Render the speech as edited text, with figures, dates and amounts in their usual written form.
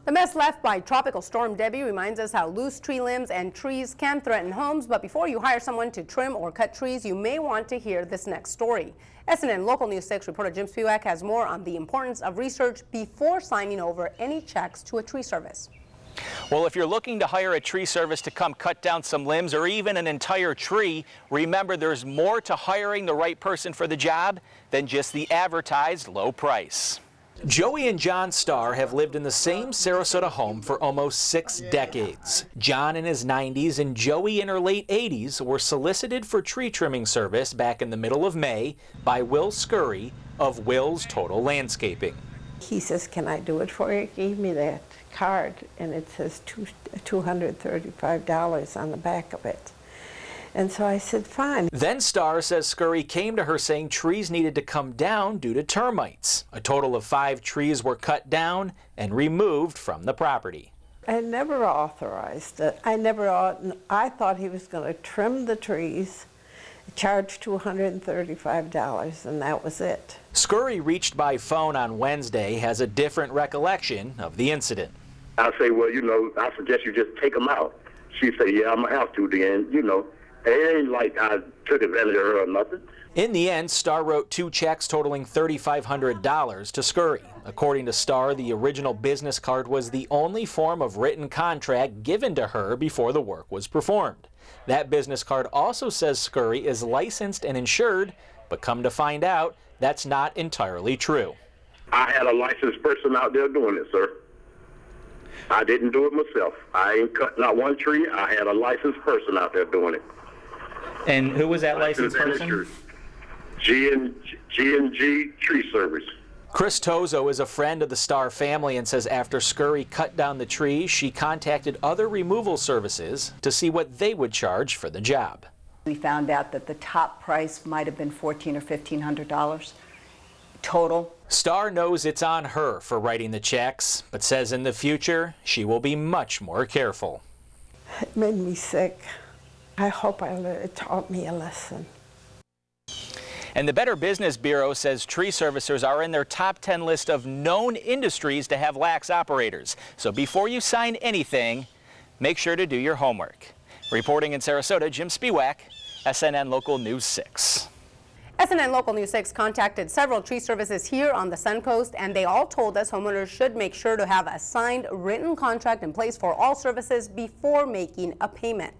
The mess left by Tropical Storm Debby reminds us how loose tree limbs and trees can threaten homes. But before you hire someone to trim or cut trees, you may want to hear this next story. SNN Local News 6 reporter Jim Spiewak has more on the importance of research before signing over any checks to a tree service. Well, if you're looking to hire a tree service to come cut down some limbs or even an entire tree, remember there's more to hiring the right person for the job than just the advertised low price. Joey and John Starr have lived in the same Sarasota home for almost 6 decades. John in his 90s and Joey in her late 80s were solicited for tree trimming service back in the middle of May by Will Scurry of Will's Total Landscaping. He says, "Can I do it for you?" He gave me that card, and it says $235 on the back of it. And so I said, fine. Then Starr says Scurry came to her saying trees needed to come down due to termites. A total of 5 trees were cut down and removed from the property. I never authorized it. I thought he was going to trim the trees, charge $235, and that was it. Scurry, reached by phone on Wednesday, has a different recollection of the incident. I say, well, I suggest you just take them out. She said, yeah, I'm going to have to then, It ain't like I took advantage of her or nothing. In the end, Starr wrote 2 checks totaling $3,500 to Scurry. According to Starr, the original business card was the only form of written contract given to her before the work was performed. That business card also says Scurry is licensed and insured, but come to find out, that's not entirely true. I had a licensed person out there doing it, sir. I didn't do it myself. I ain't cut not one tree. I had a licensed person out there doing it. And who was that licensed person? G&G Tree Service. Chris Tozo is a friend of the Starr family and says after Scurry cut down the trees, she contacted other removal services to see what they would charge for the job. We found out that the top price might have been $1,400 or $1,500 total. Starr knows it's on her for writing the checks, but says in the future she will be much more careful. It made me sick. I hope it taught me a lesson. And the Better Business Bureau says tree servicers are in their top 10 list of known industries to have lax operators. So before you sign anything, make sure to do your homework. Reporting in Sarasota, Jim Spiewak, SNN Local News 6. SNN Local News 6 contacted several tree services here on the Suncoast, and they all told us homeowners should make sure to have a signed written contract in place for all services before making a payment.